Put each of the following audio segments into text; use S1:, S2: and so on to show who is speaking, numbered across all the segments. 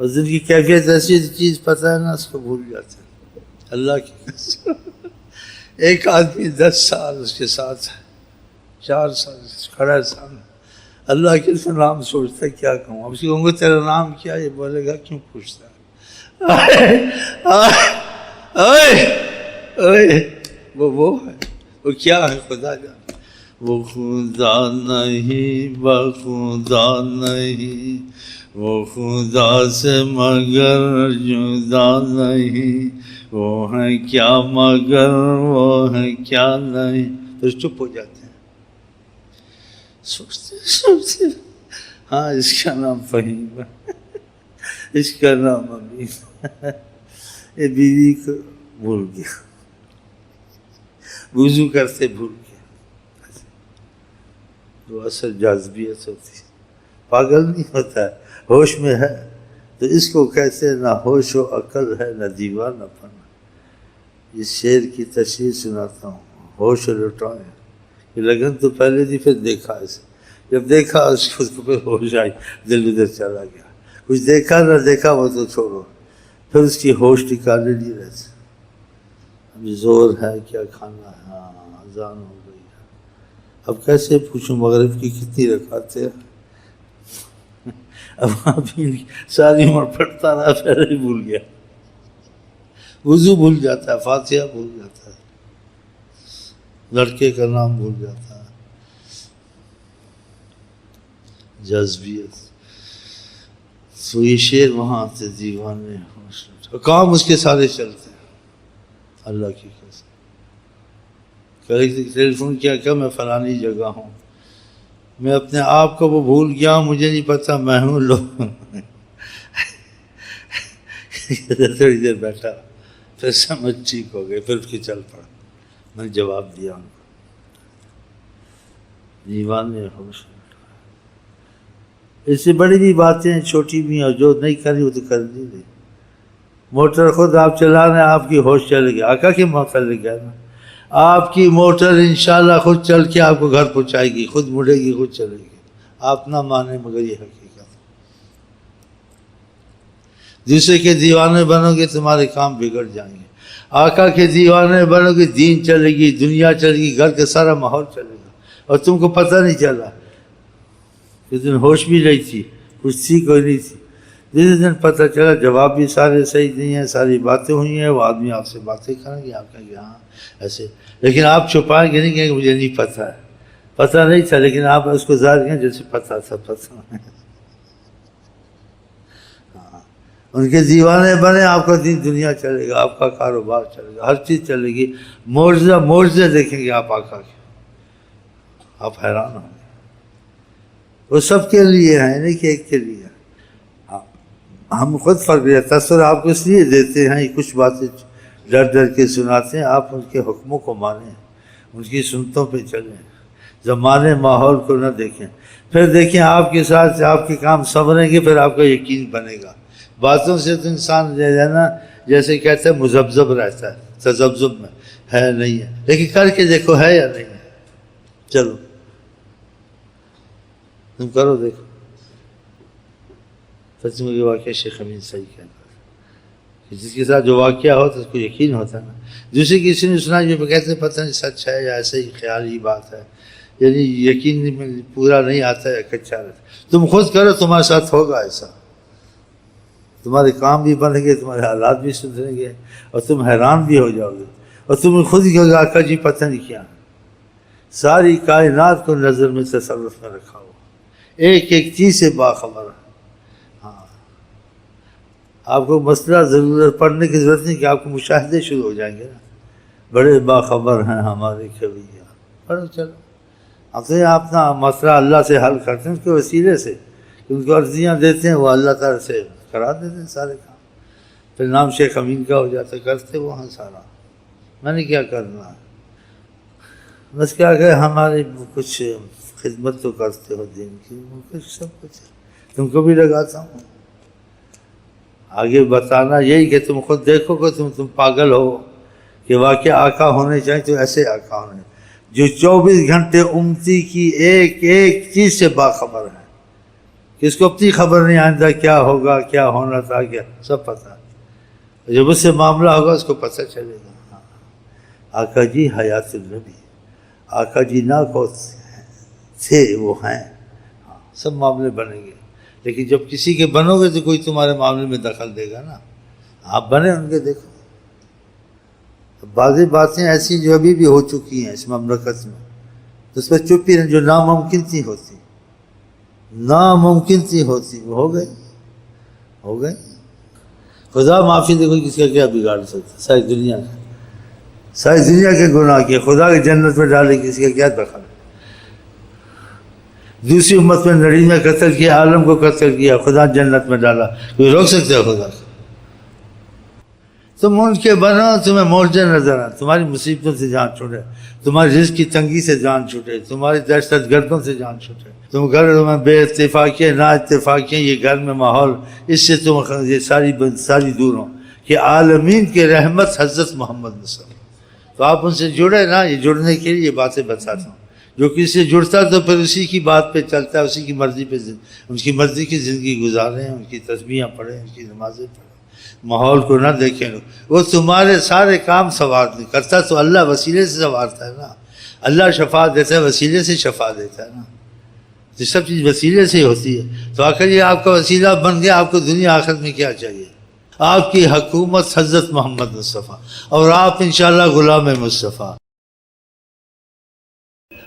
S1: اور دن کی کیفیت ایسی چیز پتہ ہے نا اس کو بھول جاتے ہیں اللہ کی قسم۔ ایک آدمی 10 سال اس کے ساتھ ہے، 4 سال کھڑا ہے سامنے، اللہ کے اس نام سوچتا ہے کیا کہوں، اب اس کو کہوں گا تیرا نام کیا، یہ بولے گا کیوں پوچھتا ہے، وہ ہے، وہ کیا ہے خدا جانے، وہ خدا نہیں بخدا نہیں، وہ خدا سے مگر جدا نہیں، وہ ہے کیا مگر وہ ہے کیا نہیں، تو چپ ہو جاتے ہیں، سوچتے ہاں اس کا نام فہیم ہے، اس کا نام امین، یہ بیوی کو بھول گیا، وضو کرتے بھول گیا، وہ اصل جاذبیت ہوتی ہے، پاگل نہیں ہوتا ہے، ہوش میں ہے تو اس کو کہتے ہیں نہ ہوش و عقل ہے نہ دیوانہ پن۔ اس شعر کی تشریح سناتا ہوں، ہوش لٹائیں، یہ لگن تو پہلے تھی پھر دیکھا اسے، جب دیکھا اس کو تو پھر ہوش آئی، دل ادھر چلا گیا، کچھ دیکھا نہ دیکھا وہ تو چھوڑو، پھر اس کی ہوش ٹھکانے نہیں رہتے، ابھی زور ہے کیا کھانا ہے، ہاں اذان ہو گئی ہے، اب کیسے پوچھوں مغرب کی کتنی رکعتیں ہیں، اب ابھی ساری عمر پڑھتا رہا پھر ہی بھول گیا، وضو بھول جاتا ہے، فاتحہ بھول جاتا ہے، لڑکے کا نام بھول جاتا ہے، جذبیت، تو یہ شعر وہاں آتے دیوانے کام اس کے سارے چلتے ہیں، اللہ کی قسم، ٹیلی فون کیا کہ میں فلانی جگہ ہوں، میں اپنے آپ کو وہ بھول گیا ہوں، مجھے نہیں پتا میں ہوں، لوگ تھوڑی دیر بیٹھا پھر سمجھ ٹھیک ہو گئی، پھر اس کی چل پڑا، میں نے جواب دیا ان کو، دیوانے ہوش، اس سے بڑی بھی باتیں ہیں چھوٹی بھی ہیں، اور جو نہیں کری وہ تو کر نہیں رہی، موٹر خود آپ چلا رہے ہیں آپ کی ہوش چلے گی، آقا کی موٹر لے گیا نا، آپ کی موٹر انشاءاللہ خود چل کے آپ کو گھر پہنچائے گی، خود مڑے گی خود چلے گی، آپ نہ مانیں مگر یہ حقیقت، دوسرے کے دیوانے بنو گے تمہارے کام بگڑ جائیں گے، آقا کے دیوانے بنو گے دین چلے گی، دنیا چلے گی، گھر کا سارا ماحول چلے گا، اور تم کو پتہ نہیں چلا، اس دن ہوش بھی نہیں تھی، کچھ تھی کوئی نہیں تھی، جس دن پتہ چلا جواب بھی سارے صحیح نہیں ہیں، ساری باتیں ہوئی ہیں، وہ آدمی آپ سے باتیں کریں گے، آپ کہیں گے ہاں ایسے، لیکن آپ چھپائیں گے نہیں، کہیں گے مجھے نہیں پتہ ہے، پتہ نہیں تھا لیکن آپ اس کو ظاہر کریں جیسے پتہ تھا، پتہ ہاں، ان کے دیوانے بنے، آپ کا دین دنیا چلے گا، آپ کا کاروبار چلے گا، ہر چیز چلے گی، معجزے دیکھیں گے آپ آقا کے، آپ حیران ہوں گے، وہ سب کے لیے ہیں نہیں کہ ایک کے لیے، ہم خود فرق تاثر آپ کو اس لیے دیتے ہیں، کچھ باتیں ڈر ڈر کے سناتے ہیں، آپ ان کے حکموں کو مانیں، ان کی سنتوں پہ چلیں، زمانے ماحول کو نہ دیکھیں، پھر دیکھیں آپ کے ساتھ آپ کے کام سنوریں گے، پھر آپ کا یقین بنے گا، باتوں سے تو انسان جو ہے نا جیسے کہتے ہیں مذبذب رہتا ہے، تذبذب میں ہے نہیں ہے، لیکن کر کے دیکھو ہے یا نہیں ہے، چلو تم کرو دیکھو، سچ میں یہ واقعہ شیخ امین صحیح کہتا ہے، جس کے ساتھ جو واقعہ ہوتا ہے اس کو یقین ہوتا ہے نا، دوسری کسی نے سنا جو کہتے ہیں پتہ نہیں سچ ہے یا ایسے ہی خیالی بات ہے، یعنی یقین میں پورا نہیں آتا ہے، کچا رہتا ہے، تم خود کرو تمہارے ساتھ ہوگا ایسا، تمہارے کام بھی بنیں گے، تمہارے حالات بھی سدھریں گے، اور تم حیران بھی ہو جاؤ گے، اور تم خود ہی کہو گے آقا جی پتہ نہیں کیا، ساری کائنات کو نظر میں تصرف میں رکھا ہوا، ایک ایک چیز سے باخبر ہے، آپ کو مسئلہ ضرورت پڑھنے کی ضرورت نہیں کہ آپ کو مشاہدے شروع ہو جائیں گے نا، بڑے باخبر ہیں ہمارے کبھی، پڑھو چلو، اب تو یہ اپنا مسئلہ اللہ سے حل کرتے ہیں اس کے وسیلے سے، ان کو عرضیاں دیتے ہیں، وہ اللہ تعالیٰ سے کرا دیتے ہیں سارے کام، پھر نام شیخ امین کا ہو جاتا ہے، کرتے وہاں سارا، میں نے کیا کرنا، بس کیا کہ ہماری کچھ خدمت تو کرتے ہو دین کی، کچھ سب کچھ تم کو بھی لگاتا ہوں، آگے بتانا یہی کہ تم خود دیکھو کہ تم پاگل ہو، کہ واقعہ آقا ہونے چاہیے تو ایسے آقا ہونے جو 24 گھنٹے امتی کی ایک ایک چیز سے باخبر ہے، کہ اس کو اپنی خبر نہیں آئندہ کیا ہوگا، کیا ہونا تھا، کیا سب پتہ ہے۔ جب اس سے معاملہ ہوگا اس کو پتہ چلے گا۔ ہاں آقا جی حیات النبی، آقا جی نہ کو تھے وہ ہیں، ہاں سب معاملے بنیں گے۔ لیکن جب کسی کے بنو گے تو کوئی تمہارے معاملے میں دخل دے گا نا، آپ بنے ان کے۔ دیکھو بعض باتیں ایسی جو ابھی بھی ہو چکی ہیں اس مملکت میں، تو اس پہ چپ ہی رہیں، جو ناممکن تھی ہوتی، ناممکن تھی ہوتی، وہ ہو گئے۔ خدا معافی دے، کوئی کس کا کیا بگاڑ سکتا؟ ساری دنیا کے گناہ کیے، خدا کی جنت میں ڈالے، کسی کا کیا دخل؟ دوسری امت میں 99 قتل کیا، عالم کو قتل کیا، خدا جنت میں ڈالا، کوئی روک سکتا ہے خدا کو؟ تم ان کے بنو، تمہیں معجزے نظر آئے، تمہاری مصیبتوں سے جان چھوٹے، تمہاری رزق کی تنگی سے جان چھوٹے، تمہاری دہشت گردوں سے جان چھوٹے، تم گھر میں بے اتفاقیاں نا اتفاقیاں، یہ گھر میں ماحول، اس سے تم یہ ساری دور ہوں کہ عالمین کے رحمت حضرت محمد مصطفیٰ۔ تو آپ ان سے جڑے نا، یہ جڑنے کے لیے یہ باتیں بتاتا ہوں۔ جو کسی سے جڑتا تو پھر اسی کی بات پہ چلتا ہے، اسی کی مرضی پہ، ان کی مرضی کی زندگی گزاریں، ان کی تسبیحاں پڑھیں، ان کی نمازیں پڑھیں، ماحول کو نہ دیکھیں۔ وہ تمہارے سارے کام سوار نہیں کرتا، تو اللہ وسیلے سے سوارتا ہے نا۔ اللہ شفا دیتا ہے، وسیلے سے شفا دیتا ہے نا، تو سب چیز وسیلے سے ہی ہوتی ہے۔ تو آخر یہ آپ کا وسیلہ بن گیا، آپ کو دنیا آخرت میں کیا چاہیے؟ آپ کی حکومت حضرت محمد مصطفیٰ، اور آپ انشاءاللہ غلام مصطفیٰ۔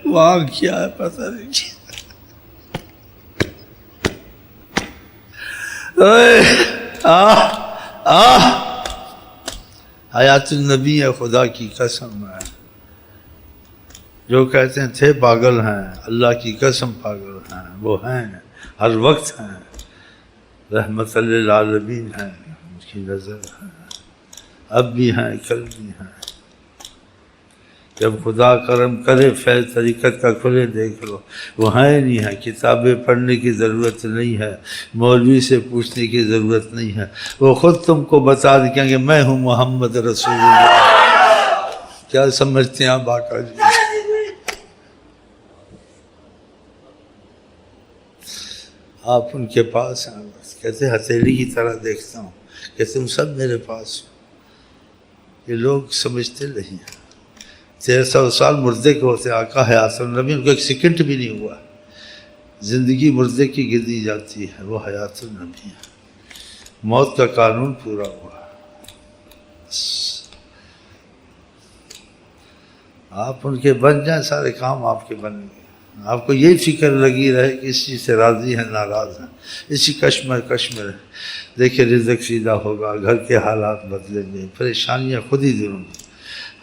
S1: وہاں کیا ہے پتہ نہیں حیات النبی ہے، خدا کی قسم ہے۔ جو کہتے ہیں تھے پاگل ہیں، اللہ کی قسم پاگل ہیں، وہ ہیں، ہر وقت ہیں، رحمت للعالمین ہیں، ان کی نظر ہے، اب بھی ہیں، کل بھی ہیں۔ جب خدا کرم کرے فیض طریقت کا کھلے دیکھ لو، وہ ہیں نہیں ہے، کتابیں پڑھنے کی ضرورت نہیں ہے، مولوی سے پوچھنے کی ضرورت نہیں ہے، وہ خود تم کو بتا دیں کہ میں ہوں محمد رسول اللہ۔ کیا سمجھتے ہیں آپ آقا جی؟ آپ ان کے پاس ہیں، کہتے ہتھیلی کی طرح دیکھتا ہوں کہ تم سب میرے پاس ہو۔ یہ لوگ سمجھتے نہیں ہیں 1300 سال مردے کے ہوتے، آقا حیات النبی، ان کو ایک سیکنڈ بھی نہیں ہوا، زندگی مردے کی گنی جاتی ہے، وہ حیات النبی ہے، موت کا قانون پورا ہوا۔ آپ ان کے بن جائیں، سارے کام آپ کے بنیں گے۔ آپ کو یہی فکر لگی رہے کہ اس چیز سے راضی ہیں ناراض ہیں، اسی کش میں رہے۔ دیکھیں رزق سیدھا ہوگا، گھر کے حالات بدلیں گے، پریشانیاں خود ہی دور ہوں گی۔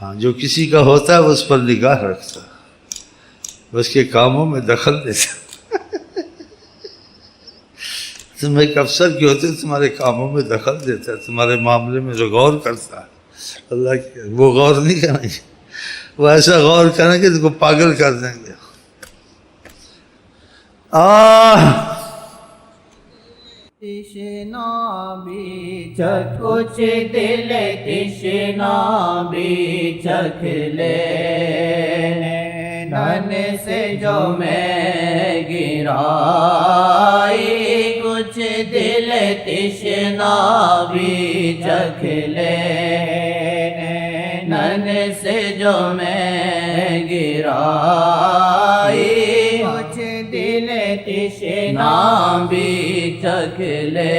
S1: ہاں جو کسی کا ہوتا ہے وہ اس پر نگاہ رکھتا ہے، وہ اس کے کاموں میں دخل دیتا۔ تم ایک افسر کی ہوتے تمہارے کاموں میں دخل دیتا ہے، تمہارے معاملے میں جو غور کرتا ہے، اللہ کی وہ غور نہیں کریں گے، وہ ایسا غور کریں گے تو کو پاگل کر دیں گے۔
S2: تشنا بھی چکھ، کچھ دل تشنا بھی چکھ لے، نن سے جو میں گرائی، کچھ دل تشنا بھی چکھ لے، نن سے جو میں گرائی، کچھ دل تشنا بھی چکھ لے،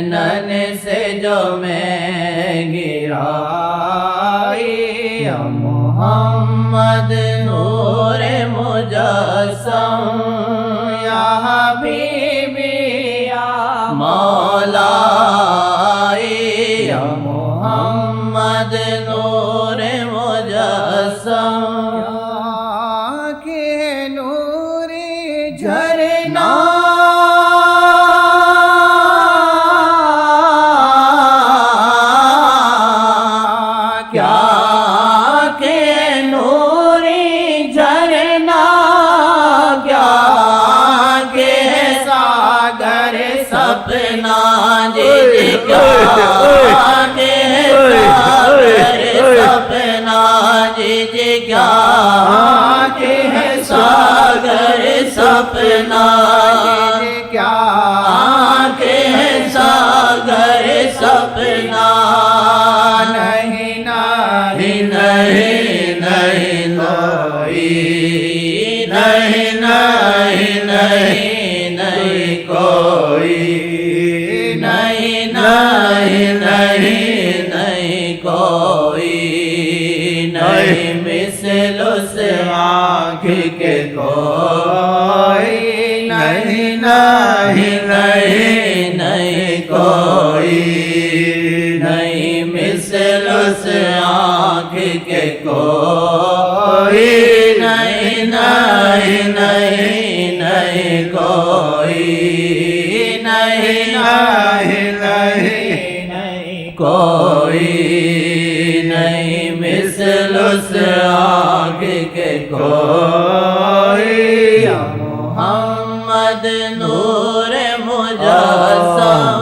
S2: نن سے جو میں گرائی، محمد نور مجسم، یا حبیبی یا مولا، یا محمد نور مجسم، کہ نوری جھرنا سپنا نہیں نہیں نہیں نہیں کوئی نہیں مثل اس آنکھ کے کوئی نہیں نہیں نہیں نہیں کوئی نہیں مثل اس آنکھ کے کوئی نہیں نہیں نہیں نہیں کوئی نہیں نہیں نہیں نہیں کوئی نہیں مثل اس آنکھ کے کوئی یا محمد نور مجسم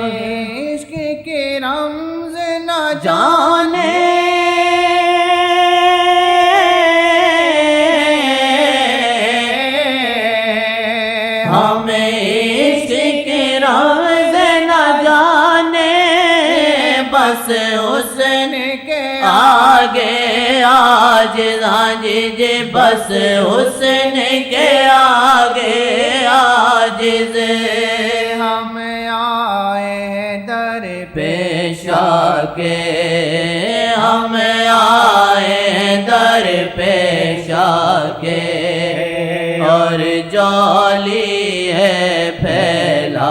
S2: عشق کے رمز نہ جانے ہمیں عشق کے رمز نہ جانے بس حسن کے آگے عاجز جی بس حسن کے آگے عاجز ہم آئے در پیش آ کے ہم آئے در پیش آ کے اور جولی ہے پھیلائی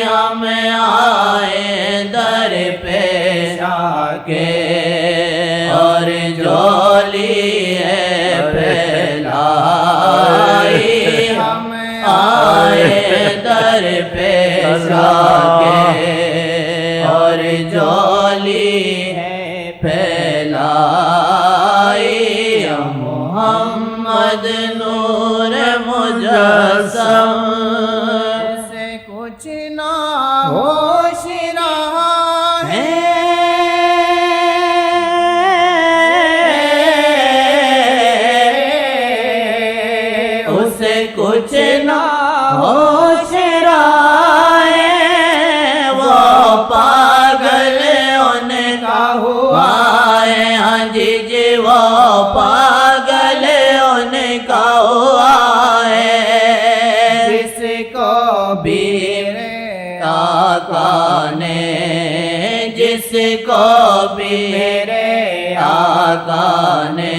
S2: ہم آئے در پیش آ کے اور جولی ہے پھیلائی ہم آئے در پیش آ کے اور جولی ہے پھیلائی محمد نور مجسم سے کچھ نہ ہوش رہا ہے اسے کچھ نہ ہوش رہا ہے وہ پاگل ان کا ہوا ہے ہاں جی وہ پاگل ان کا ہوا ہے جس کو بھی میرے آقا نے جس کو بھی میرے آقا نے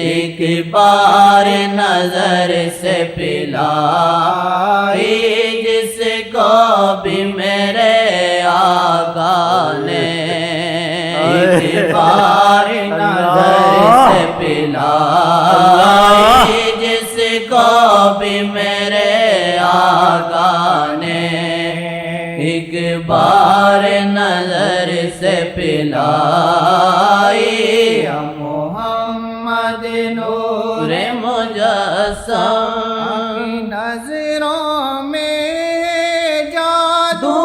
S2: ایک بار نظر سے پلائی جس کو بھی میرے آقا نے ایک بار نظر سے پلائی جس کو بھی میرے آقا نے ایک بار نظر سے پلائی محمد نور مجسم نظروں میں جادو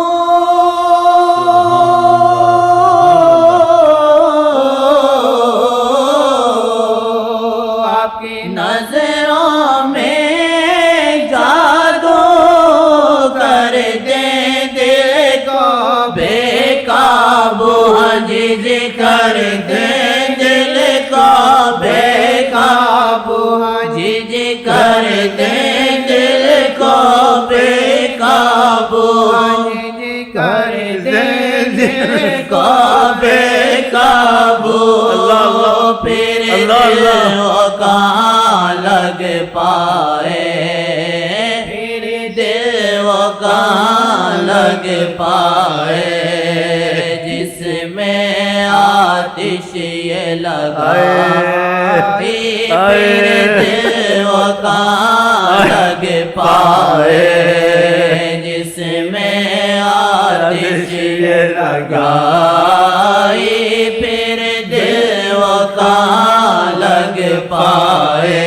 S2: آپ کی نظروں میں جادو کر دے دل کو بے قابو جی کر دے دل کو بے قابو جی کر دے دل کو بے قابو جی کر دے دل کو بے قابو پھر دل کہاں لگ پائے پھر دل کہاں لگ پائے جس میں آتش یہ لگائی پھر دل کہاں لگ پائے جس میں آتش یہ لگائی پھر دل کہاں لگ پائے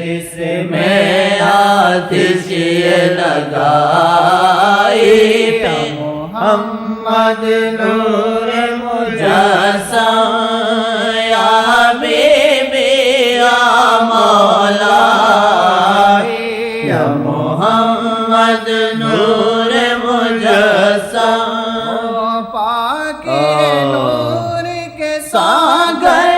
S2: جس میں آتش یہ لگائی محمد نور مجسم یا حبیبی یا مولا یا محمد نور مجسم پاک نور کے ساگر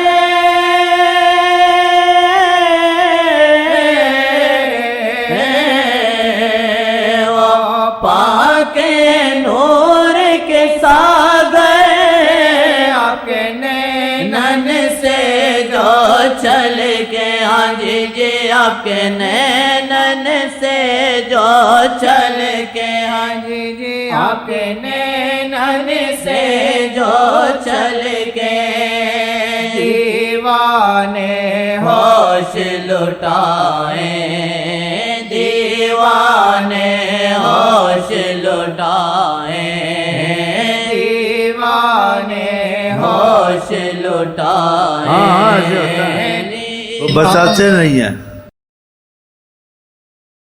S2: کے نور کے ساگر آپ کے نینن سے جو چل کے ہاں جی جی آپ کے نینن سے جو چل کے ہاں جی جی آپ کے نینن سے جو چل کے دیوانے ہوش لٹائیں دیوانے ہوش لٹائیں دیوانے ہوش لٹائیں
S1: وہ بچاتے نہیں ہیں.